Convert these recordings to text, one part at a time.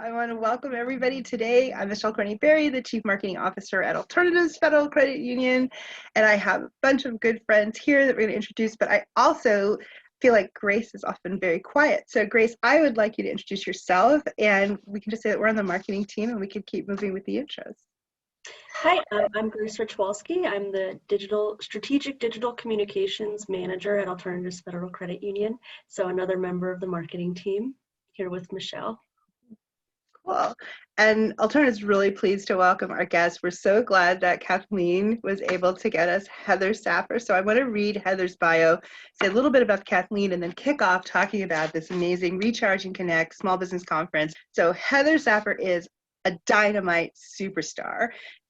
I want to welcome everybody today. I'm Michelle Corney-Berry, the Chief Marketing Officer at Alternatives Federal Credit Union, and I have a bunch of good friends here that we're going to introduce, but I also feel like Grace is often very quiet. So Grace, I would like you to introduce yourself, and we can just say that we're on the marketing team and we can keep moving with the intros. Hi, I'm Grace Richwalski. I'm the Strategic Digital Communications Manager at Alternatives Federal Credit Union, so another member of the marketing team here with Michelle. Cool. And Alternatives is really pleased to welcome our guests. We're so glad that Kathleen was able to get us Heather Saffer. So I want to read Heather's bio, say a little bit about Kathleen, and then kick off talking about this amazing Recharge and Connect Small Business Conference. So Heather Saffer is a dynamite superstar.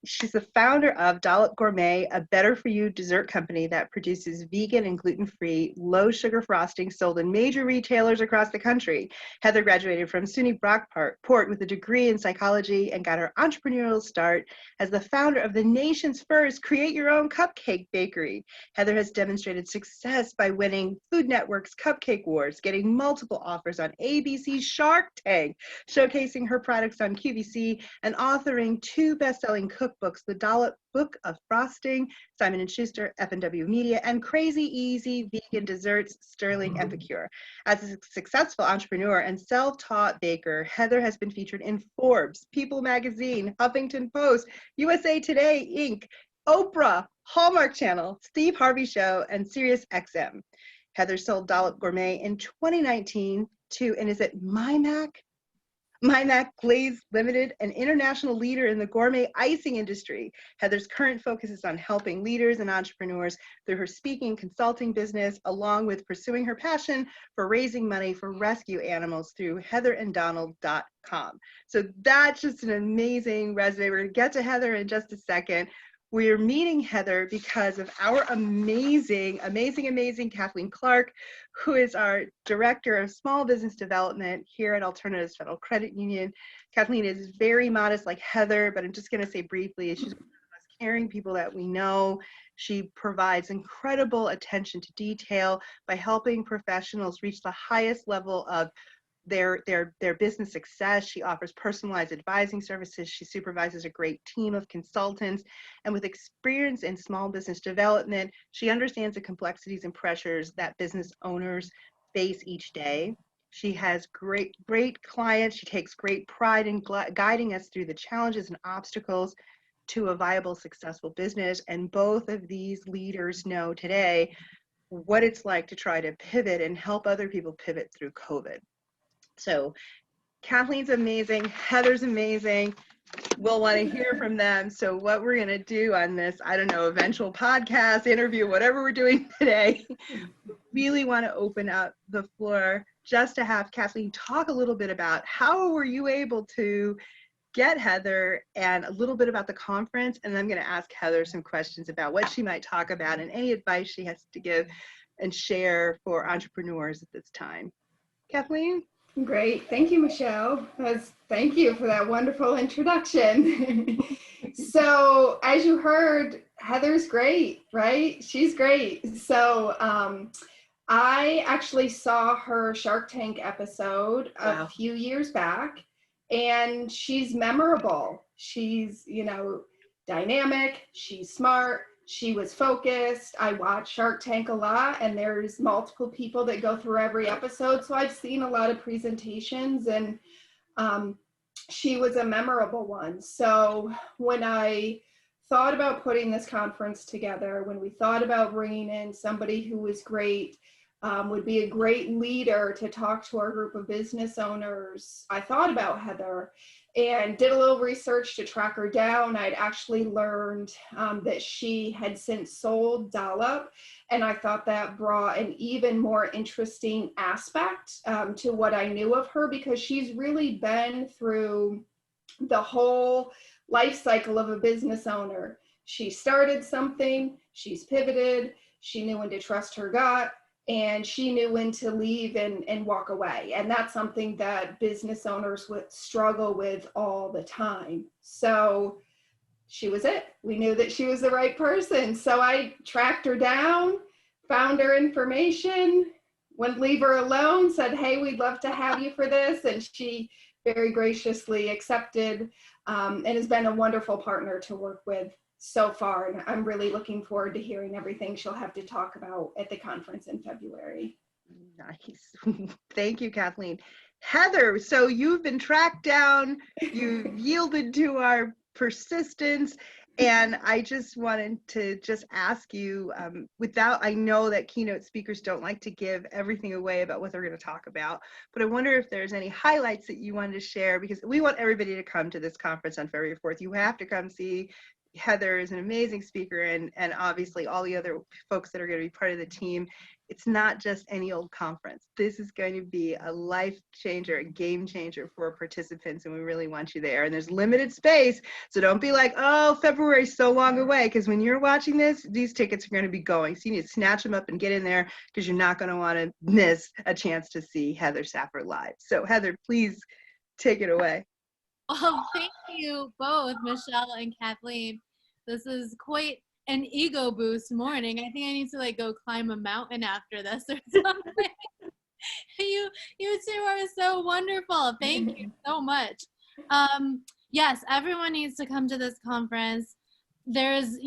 She's the founder of Dollop Gourmet, a better-for-you dessert company that produces vegan and gluten-free, low-sugar frosting sold in major retailers across the country. Heather graduated from SUNY Brockport with a degree in psychology and got her entrepreneurial start as the founder of the nation's first create-your-own cupcake bakery. Heather has demonstrated success by winning Food Network's Cupcake Wars, getting multiple offers on ABC's Shark Tank, showcasing her products on QVC, and authoring 2 best-selling cookbooks, the Dollop Book of Frosting, Simon & Schuster, F&W Media, and Crazy Easy Vegan Desserts, Sterling Epicure. As a successful entrepreneur and self-taught baker, Heather has been featured in Forbes, People Magazine, Huffington Post, USA Today, Inc., Oprah, Hallmark Channel, Steve Harvey Show, and Sirius XM. Heather sold Dollop Gourmet in 2019 to, and is it MyMac Glaze Limited, an international leader in the gourmet icing industry. Heather's current focus is on helping leaders and entrepreneurs through her speaking consulting business, along with pursuing her passion for raising money for rescue animals through heatheranddonald.com. So that's just an amazing resume. We're going to get to Heather in just a second. We're meeting Heather because of our amazing Kathleen Clark, who is our Director of Small Business Development here at Alternatives Federal Credit Union. Kathleen is very modest like Heather, but I'm just going to say briefly, she's one of the most caring people that we know. She provides incredible attention to detail by helping professionals reach the highest level of their business success. She offers personalized advising services. She supervises a great team of consultants, and with experience in small business development, she understands the complexities and pressures that business owners face each day. She has great clients. She takes great pride in guiding us through the challenges and obstacles to a viable, successful business. And both of these leaders know today what it's like to try to pivot and help other people pivot through COVID. So Kathleen's amazing, Heather's amazing. We'll want to hear from them. So what we're going to do on this, I don't know, eventual podcast, interview, whatever we're doing today, really want to open up the floor just to have Kathleen talk a little bit about how were you able to get Heather, and a little bit about the conference. And then I'm going to ask Heather some questions about what she might talk about and any advice she has to give and share for entrepreneurs at this time. Kathleen? Great. Thank you, Michelle. Thank you for that wonderful introduction. So as you heard, Heather's great, right? She's great. So I actually saw her Shark Tank episode a few years back, and she's memorable. She's, dynamic. She's smart. She was focused. I watch Shark Tank a lot, and there's multiple people that go through every episode. So I've seen a lot of presentations, and she was a memorable one. So when I thought about putting this conference together, when we thought about bringing in somebody who was great, would be a great leader to talk to our group of business owners, I thought about Heather and did a little research to track her down. I'd actually learned that she had since sold Dollop, and I thought that brought an even more interesting aspect to what I knew of her, because she's really been through the whole life cycle of a business owner. She started something, she's pivoted, she knew when to trust her gut, and she knew when to leave and walk away. And that's something that business owners would struggle with all the time. So she was it. We knew that she was the right person. So I tracked her down, found her information, wouldn't leave her alone, said, hey, we'd love to have you for this. And she very graciously accepted, and has been a wonderful partner to work with so far. And I'm really looking forward to hearing everything she'll have to talk about at the conference in February. Nice. Thank you, Kathleen. Heather, so you've been tracked down, you've yielded to our persistence, and I just wanted to just ask you, I know that keynote speakers don't like to give everything away about what they're going to talk about, but I wonder if there's any highlights that you wanted to share, because we want everybody to come to this conference on February 4th. You have to come see. Heather is an amazing speaker, and obviously all the other folks that are going to be part of the team. It's not just any old conference. This is going to be a life changer, a game changer for participants, and we really want you there. And there's limited space, so don't be like, oh, February's so long away, because when you're watching this, these tickets are going to be going. So you need to snatch them up and get in there, because you're not going to want to miss a chance to see Heather Saffer live. So Heather, please take it away. Well, thank you both, Michelle and Kathleen. This is quite an ego boost morning. I think I need to like go climb a mountain after this or something. You two are so wonderful. Thank you so much. Yes, everyone needs to come to this conference. There's,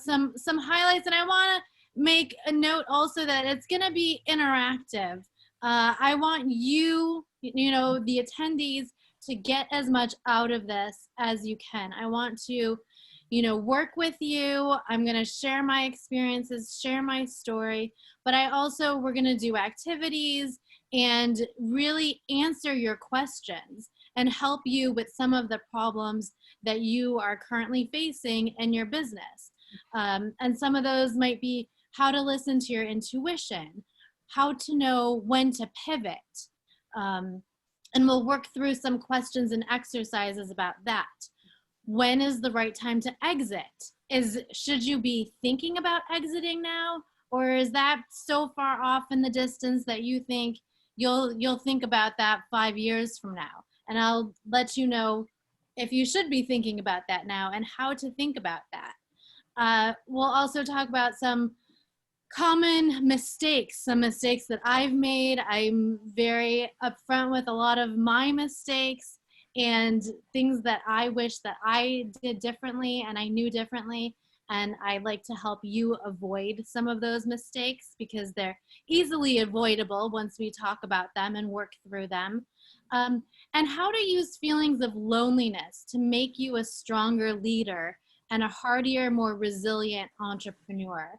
some highlights, and I want to make a note also that it's going to be interactive. I want you, the attendees, to get as much out of this as you can. I want to, work with you. I'm going to share my experiences, share my story, but we're going to do activities and really answer your questions and help you with some of the problems that you are currently facing in your business. And some of those might be how to listen to your intuition, how to know when to pivot. And we'll work through some questions and exercises about that. When is the right time to exit? Should you be thinking about exiting now? Or is that so far off in the distance that you think you'll think about that 5 years from now? And I'll let you know if you should be thinking about that now and how to think about that. We'll also talk about some common mistakes, some mistakes that I've made. I'm very upfront with a lot of my mistakes and things that I wish that I did differently and I knew differently. And I'd like to help you avoid some of those mistakes because they're easily avoidable once we talk about them and work through them. And how to use feelings of loneliness to make you a stronger leader and a hardier, more resilient entrepreneur.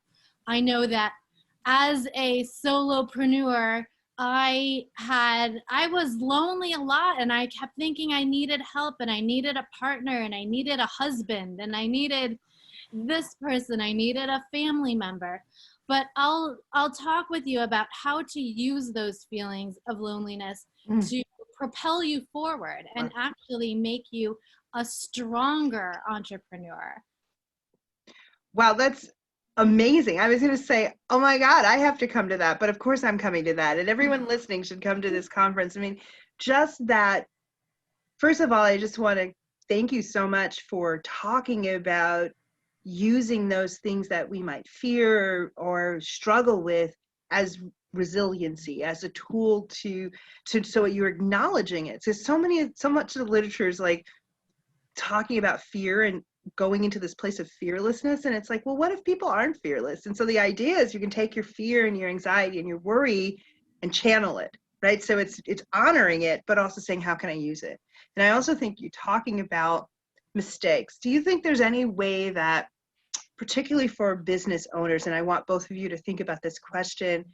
I know that as a solopreneur, I was lonely a lot, and I kept thinking I needed help, and I needed a partner, and I needed a husband, and I needed this person, I needed a family member. But I'll talk with you about how to use those feelings of loneliness to propel you forward and actually make you a stronger entrepreneur. Wow, that's amazing. I was going to say, oh my God, I have to come to that. But of course I'm coming to that. And everyone listening should come to this conference. I mean, just that, first of all, I just want to thank you so much for talking about using those things that we might fear or struggle with as resiliency, as a tool to so you're acknowledging it. So much of the literature is like talking about fear and going into this place of fearlessness, and it's like, well, what if people aren't fearless? And so the idea is you can take your fear and your anxiety and your worry and channel it, right? So it's honoring it, but also saying, how can I use it? And I also think you're talking about mistakes. Do you think there's any way that, particularly for business owners, and I want both of you to think about this question,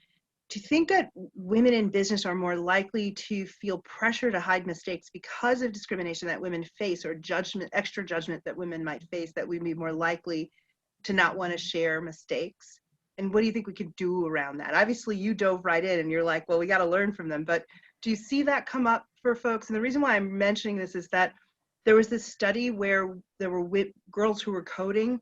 do you think that women in business are more likely to feel pressure to hide mistakes because of discrimination that women face, or extra judgment that women might face, that we'd be more likely to not want to share mistakes? And what do you think we could do around that? Obviously, you dove right in and you're like, well, we got to learn from them. But do you see that come up for folks? And the reason why I'm mentioning this is that there was this study where there were girls who were coding,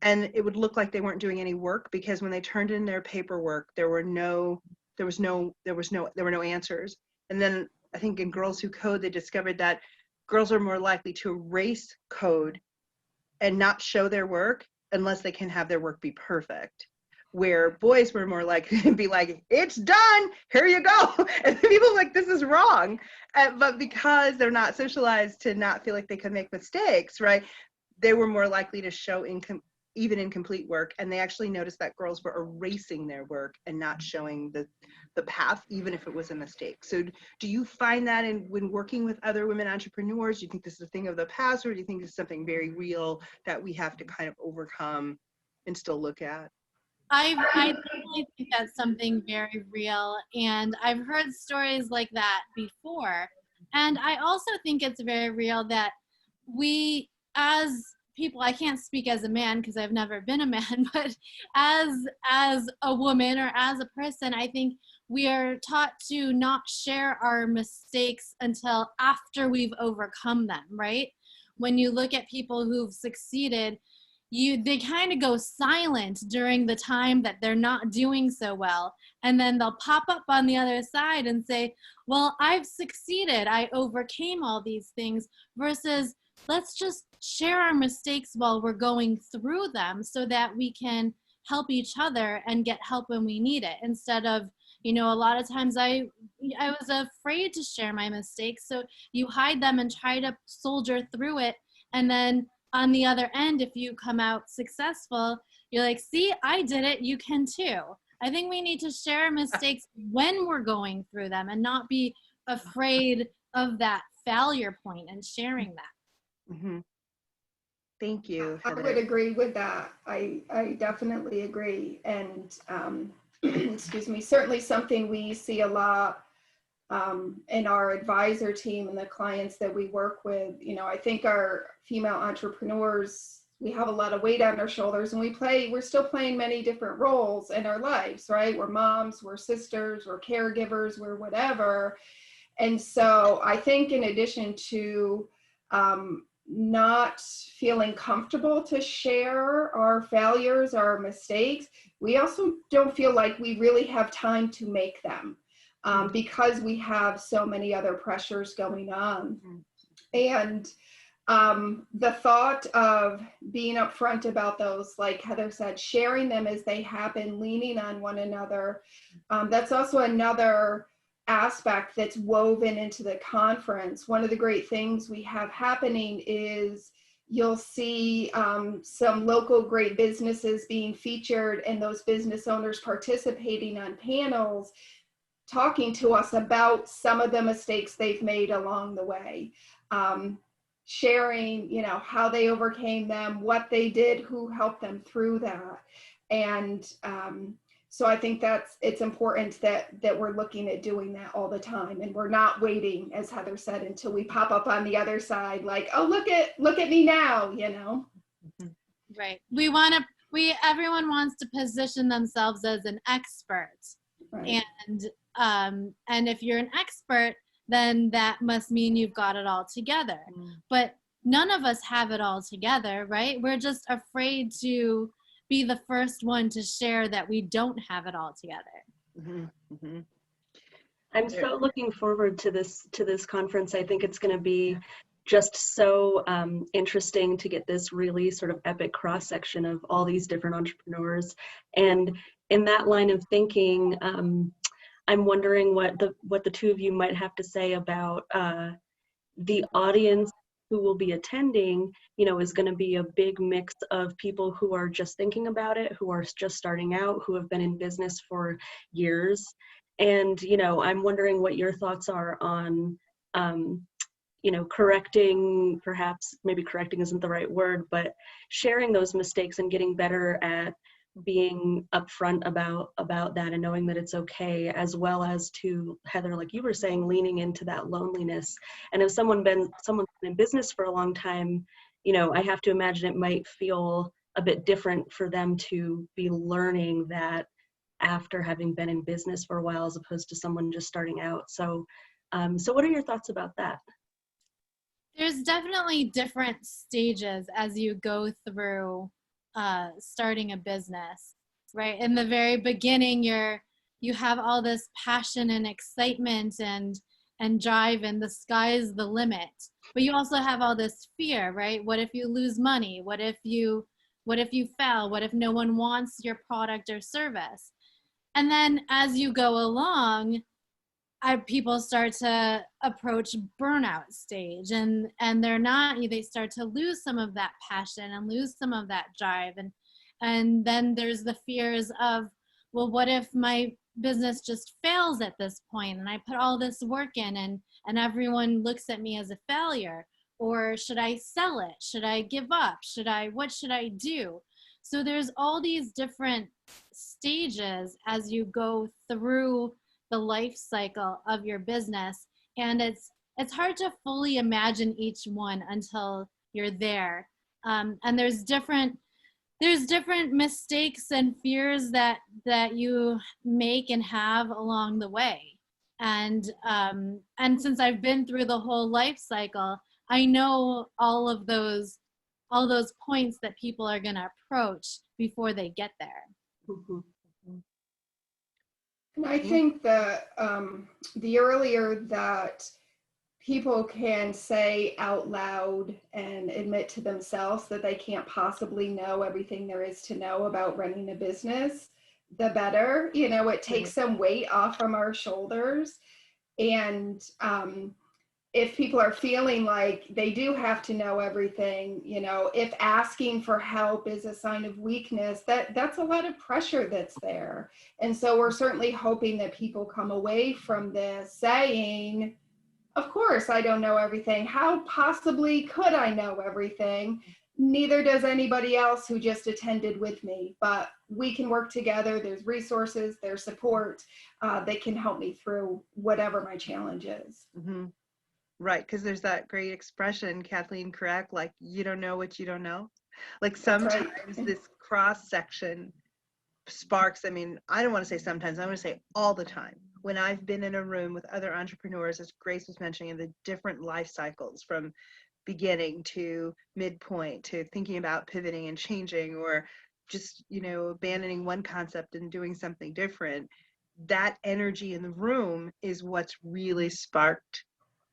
and it would look like they weren't doing any work because when they turned in their paperwork, there were no answers. And then I think in Girls Who Code, they discovered that girls are more likely to erase code and not show their work unless they can have their work be perfect. where boys were more likely to be like, it's done, here you go. And people were like, this is wrong. But because they're not socialized to not feel like they can make mistakes, right, they were more likely to show even incomplete work. And they actually noticed that girls were erasing their work and not showing the path, even if it was a mistake. So do you find that when working with other women entrepreneurs, do you think this is a thing of the past, or do you think it's something very real that we have to kind of overcome and still look at? I definitely think that's something very real, and I've heard stories like that before. And I also think it's very real that we, as people, I can't speak as a man because I've never been a man, but as a woman or as a person, I think we are taught to not share our mistakes until after we've overcome them, right? When you look at people who've succeeded, they kind of go silent during the time that they're not doing so well, and then they'll pop up on the other side and say, well, I've succeeded, I overcame all these things, versus let's just share our mistakes while we're going through them so that we can help each other and get help when we need it, instead of, a lot of times I was afraid to share my mistakes, so you hide them and try to soldier through it, and then on the other end, if you come out successful, you're like, see, I did it, you can too. I think we need to share mistakes when we're going through them and not be afraid of that failure point and sharing that. Mm-hmm. Thank you, Heather. I would agree with that. I definitely agree. And excuse me, certainly something we see a lot in our advisor team and the clients that we work with. I think our female entrepreneurs, we have a lot of weight on our shoulders, and we're still playing many different roles in our lives, right? We're moms, we're sisters, we're caregivers, we're whatever. And so I think in addition to not feeling comfortable to share our failures, our mistakes, we also don't feel like we really have time to make them. Because we have so many other pressures going on. And the thought of being upfront about those, like Heather said, sharing them as they happen, leaning on one another, that's also another aspect that's woven into the conference. One of the great things we have happening is you'll see some local great businesses being featured, and those business owners participating on panels, talking to us about some of the mistakes they've made along the way, sharing, how they overcame them, what they did, who helped them through that. And so I think it's important that we're looking at doing that all the time, and we're not waiting, as Heather said, until we pop up on the other side, like, oh, look at me now, Right. Everyone wants to position themselves as an expert. Right. And if you're an expert, then that must mean you've got it all together. But none of us have it all together, right? We're just afraid to be the first one to share that we don't have it all together. I'm so looking forward to this conference. I think it's going to be just so interesting to get this really sort of epic cross section of all these different entrepreneurs. And in that line of thinking, I'm wondering what the two of you might have to say about the audience who will be attending. Is going to be a big mix of people who are just thinking about it, who are just starting out, who have been in business for years. And, I'm wondering what your thoughts are on, correcting, perhaps maybe correcting isn't the right word, but sharing those mistakes and getting better at being upfront about that and knowing that it's okay, as well as to, Heather, like you were saying, leaning into that loneliness. And if someone's been in business for a long time, I have to imagine it might feel a bit different for them to be learning that after having been in business for a while, as opposed to someone just starting out. So what are your thoughts about that? There's definitely different stages as you go through starting a business, right? In the very beginning, you have all this passion and excitement and drive, and the sky's the limit. But you also have all this fear, right? What if you lose money? What if you What if you fail? What if no one wants your product or service? And then as you go along, people start to approach burnout stage, and they start to lose some of that passion and lose some of that drive. And then there's the fears of, well, what if my business just fails at this point and I put all this work in and everyone looks at me as a failure? Or should I sell it? Should I give up? What should I do? So there's all these different stages as you go through the life cycle of your business. And it's hard to fully imagine each one until you're there. And there's different mistakes and fears that you make and have along the way. And since I've been through the whole life cycle, I know all those points that people are going to approach before they get there. Mm-hmm. And I think that the earlier that people can say out loud and admit to themselves that they can't possibly know everything there is to know about running a business, the better. You know, it takes some weight off from our shoulders. And if people are feeling like they do have to know everything, you know, if asking for help is a sign of weakness, that's a lot of pressure that's there. And so we're certainly hoping that people come away from this saying, of course, I don't know everything. How possibly could I know everything? Neither does anybody else who just attended with me, but we can work together. There's resources, there's support that can help me through whatever my challenge is. Mm-hmm. Right, because there's that great expression, Kathleen, correct? Like, you don't know what you don't know. Like sometimes this cross section sparks, I mean, I don't want to say sometimes, I want to say all the time. When I've been in a room with other entrepreneurs, as Grace was mentioning, in the different life cycles from beginning to midpoint to thinking about pivoting and changing, or just, you know, abandoning one concept and doing something different, that energy in the room is what's really sparked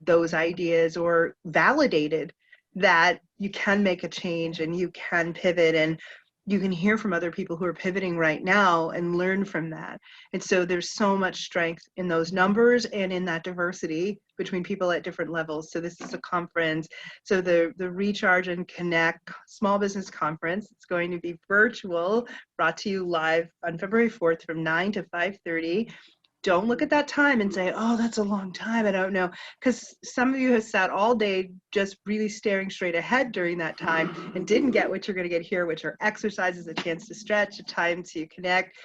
those ideas or validated that you can make a change and you can pivot, and you can hear from other people who are pivoting right now and learn from that. And so there's so much strength in those numbers and in that diversity between people at different levels. So this is a conference. So the Recharge and Connect Small Business Conference, it's going to be virtual, brought to you live on February 4th from 9 to 5:30. Don't look at that time and say, oh, that's a long time, I don't know. Because some of you have sat all day just really staring straight ahead during that time and didn't get what you're going to get here, which are exercises, a chance to stretch, a time to connect,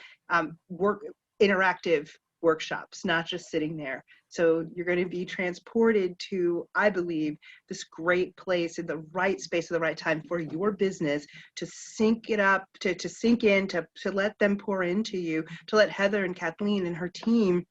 interactive workshops, not just sitting there. So you're going to be transported to, I believe, this great place in the right space at the right time for your business to sync it up, to sink in, to let them pour into you, to let Heather and Kathleen and her team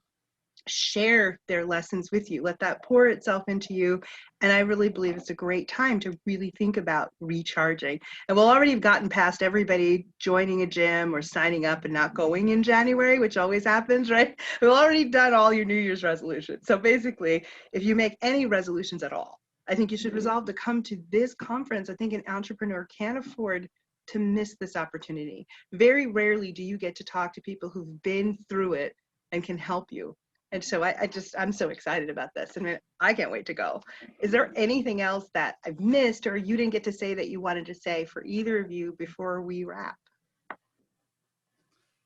share their lessons with you. Let that pour itself into you. And I really believe it's a great time to really think about recharging. And we'll already have gotten past everybody joining a gym or signing up and not going in January, which always happens, right? We've already done all your New Year's resolutions. So basically, if you make any resolutions at all, I think you should resolve to come to this conference. I think an entrepreneur can't afford to miss this opportunity. Very rarely do you get to talk to people who've been through it and can help you. And so I'm so excited about this. I mean, I can't wait to go. Is there anything else that I've missed or you didn't get to say that you wanted to say for either of you before we wrap?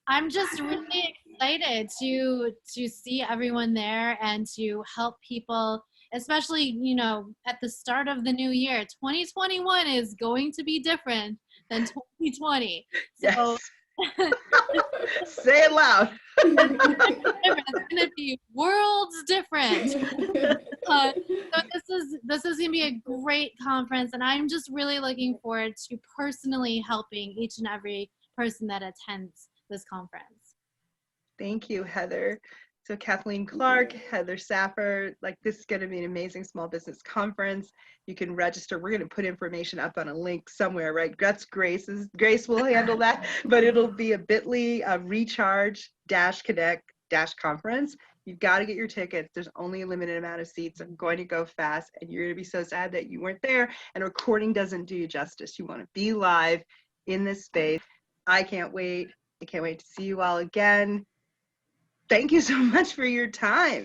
I'm just really excited to see everyone there and to help people, especially, you know, at the start of the new year. 2021 is going to be different than 2020. So Yes. Say it loud. It's going to be worlds different. So this is going to be a great conference, and I'm just really looking forward to personally helping each and every person that attends this conference. Thank you, Heather. So Kathleen Clark, Heather Saffer, like this is going to be an amazing small business conference. You can register. We're going to put information up on a link somewhere, right? That's Grace will handle that, but it'll be a bit.ly recharge-connect-conference. You've got to get your tickets. There's only a limited amount of seats. I'm going to go fast, and you're going to be so sad that you weren't there, and recording doesn't do you justice. You want to be live in this space. I can't wait. I can't wait to see you all again. Thank you so much for your time.